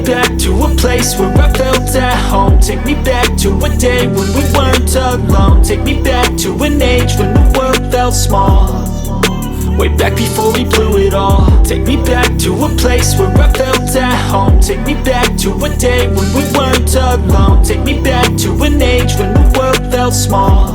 back to a place where I felt at home. Take me back to a day when we weren't alone. Take me back to an age when the world felt small, way back before we blew it all. Take me back to a place where I felt at home. Take me back to a day when we weren't alone. Take me back to an age when the world felt small,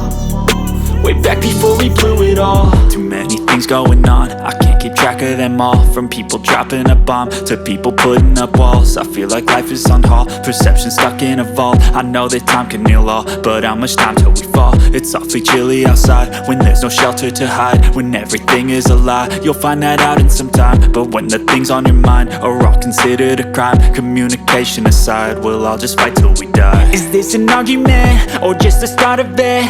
way back before we blew it all. Too many things going on, I can't keep track of them all. From people dropping a bomb to people putting up walls. I feel like life is on hold, perception stuck in a vault. I know that time can heal all, but how much time till we fall? It's awfully chilly outside when there's no shelter to hide. When everything is a lie, you'll find that out in some time. But when the things on your mind are all considered a crime, communication aside, we'll all just fight till we die. Is this an argument or just the start of it?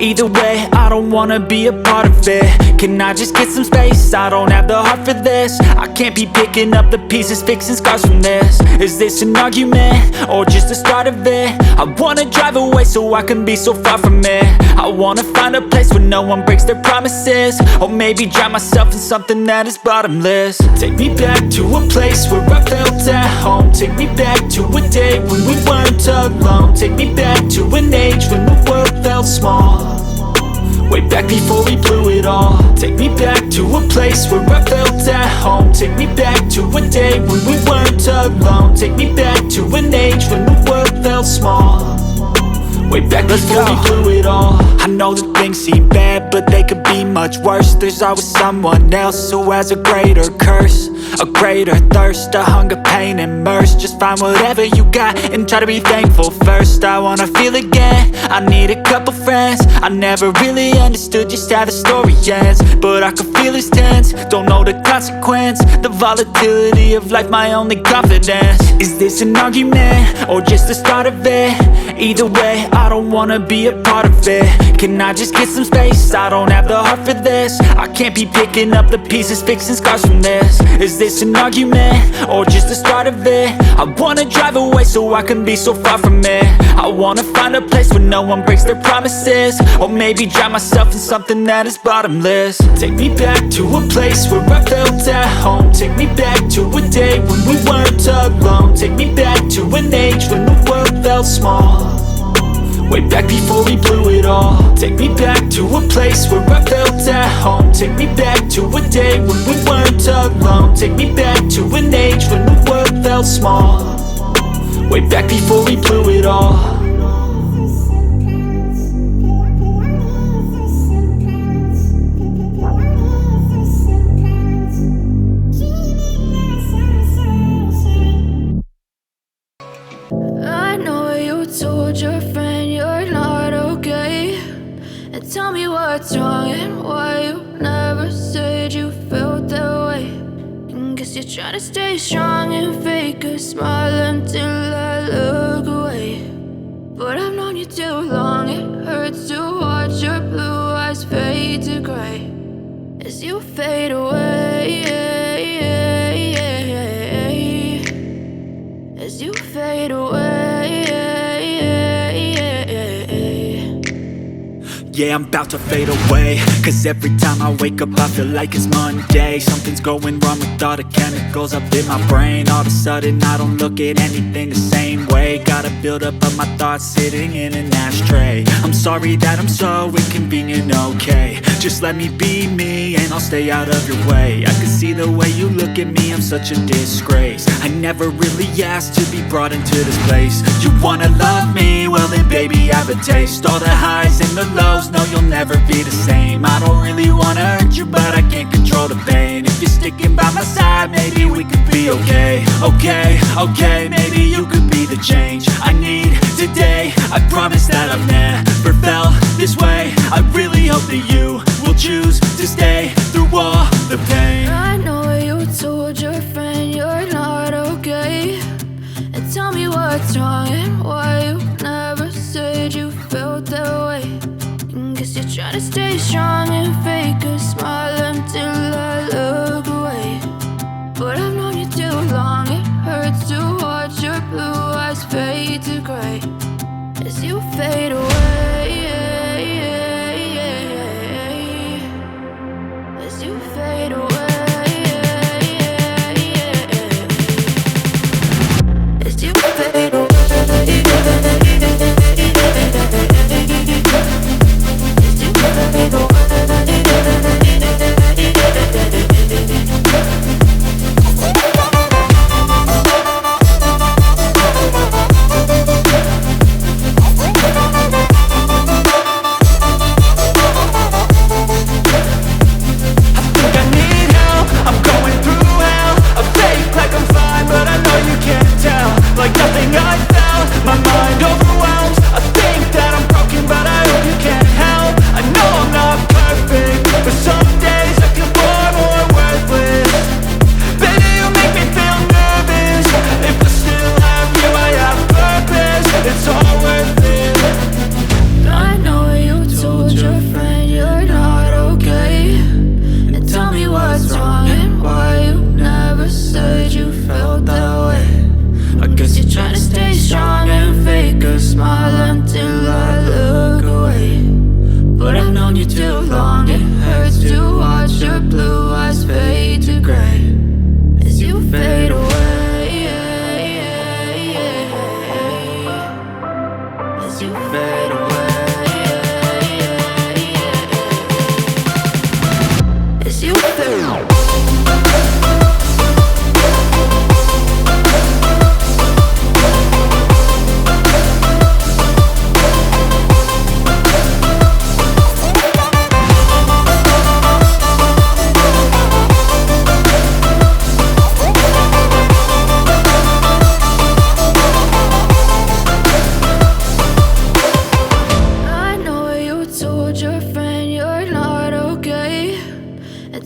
Either way, I don't wanna be a part of it. Can I just get some space? I don't have the heart for this. I can't be picking up the pieces, fixing scars from this. Is this an argument or just the start of it? I wanna drive away so I can be so far from it. I wanna find a place where no one breaks their promises, or maybe drown myself in something that is bottomless. Take me back to a place where I felt at home. Take me back to a day when we weren't alone. Take me back to an age when the world felt small, way back before we blew it all. Take me back to a place where I felt at home. Take me back to a day when we weren't alone. Take me back to an age when the world felt small, way back before we blew it all. I know that things seem bad, but they could be much worse. There's always someone else who has a greater curse, a greater thirst, a hunger, pain, and mercy. Just find whatever you got and try to be thankful first. I wanna feel again, I need a couple friends. I never really understood just how the story ends, but I can feel it's tense, don't know the consequence. The volatility of life, my only confidence. Is this an argument or just the start of it? Either way, I don't wanna be a part of it. Can I just get some space? I don't have the heart for this. I can't be picking up the pieces, fixing scars from this. Is this an argument or just the start of it? I wanna drive away so I can be so far from it. I wanna find a place where no one breaks their promises, or maybe drown myself in something that is bottomless. Take me back to a place where I felt at home. Take me back to a day when we weren't alone. Take me back to an age when the world felt small, way back before we blew it all. Take me back to a place where I felt at home. Take me back to a day when we weren't alone. Take me back to an age when the world felt small, way back before we blew it all. I know you told your friend you're not okay, and tell me what's wrong and why you never said you felt that way. And guess you're trying to stay strong and fake a smile until I look away. But I've known you too long, it hurts to watch your blue eyes fade to gray as you fade away, as you fade away. Yeah, I'm about to fade away, cause every time I wake up I feel like it's Monday. Something's going wrong with all the chemicals up in my brain. All of a sudden I don't look at anything the same way. Gotta build up of my thoughts sitting in an ashtray. I'm sorry that I'm so inconvenient, okay. Just let me be me and I'll stay out of your way. I can see the way you look at me, I'm such a disgrace. I never really asked to be brought into this place. You wanna love me? Well then baby I have a taste. All the highs and the lows, no you'll never be the same. I don't really wanna hurt you but I can't control the pain. If you're sticking by my side maybe we could be okay. Okay, maybe you could be the change I need today. I promise that I've never felt this way. I really hope that you will choose to stay through all the pain. I know you told your friend you're not okay, and tell me what's wrong and why you never said you felt that way. And guess you're trying to stay strong and fake a smile until I look away. But I've known you too long, it hurts to watch your blue eyes fade to gray as you fade away, as you fade away. It's you too long. It hurts to watch your blue eyes fade to gray as you fade away. As you fade away. As you fade away.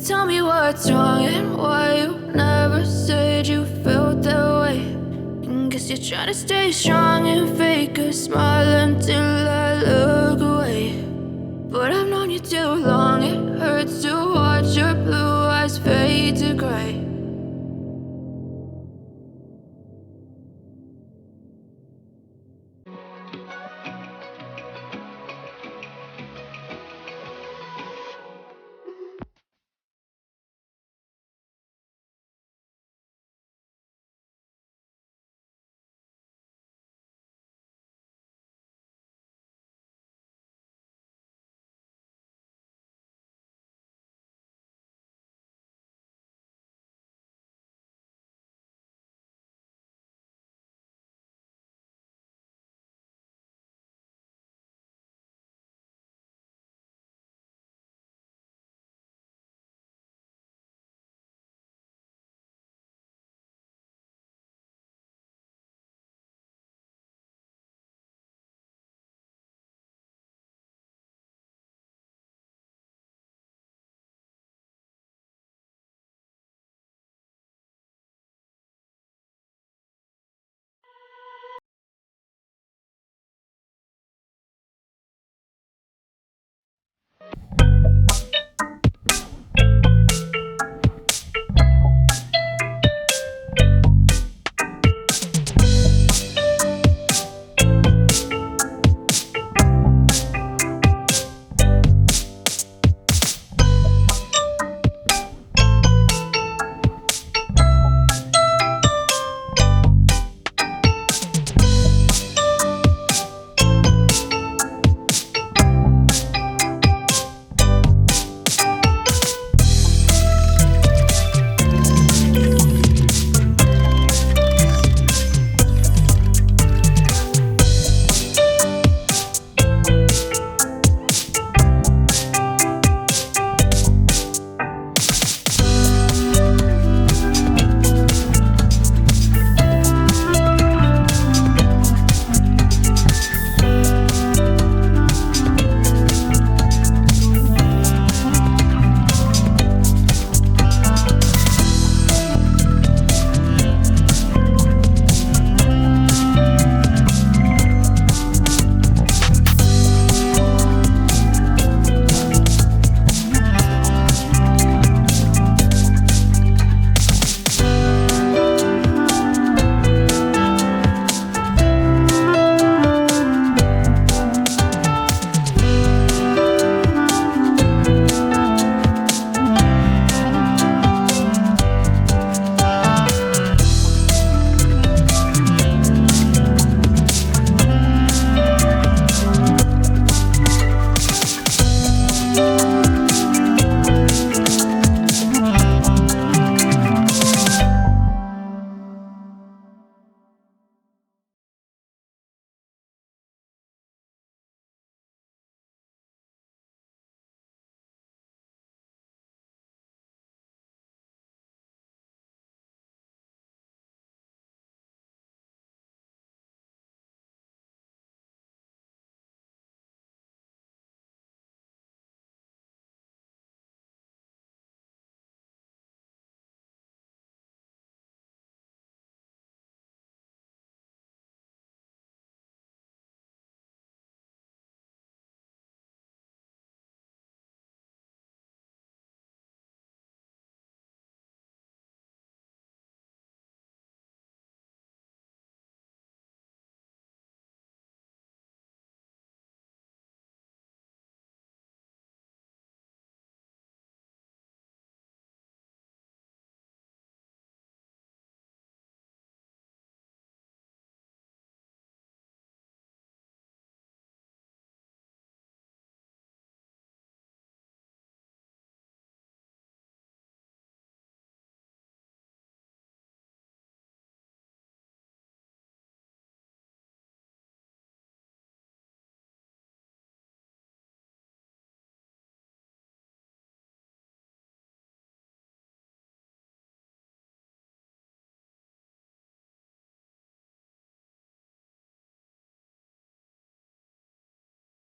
Tell me what's wrong and why you never said you felt that way. And guess you're trying to stay strong and fake a smile until I look away. But I've known you too long, it hurts to watch your blue eyes fade to gray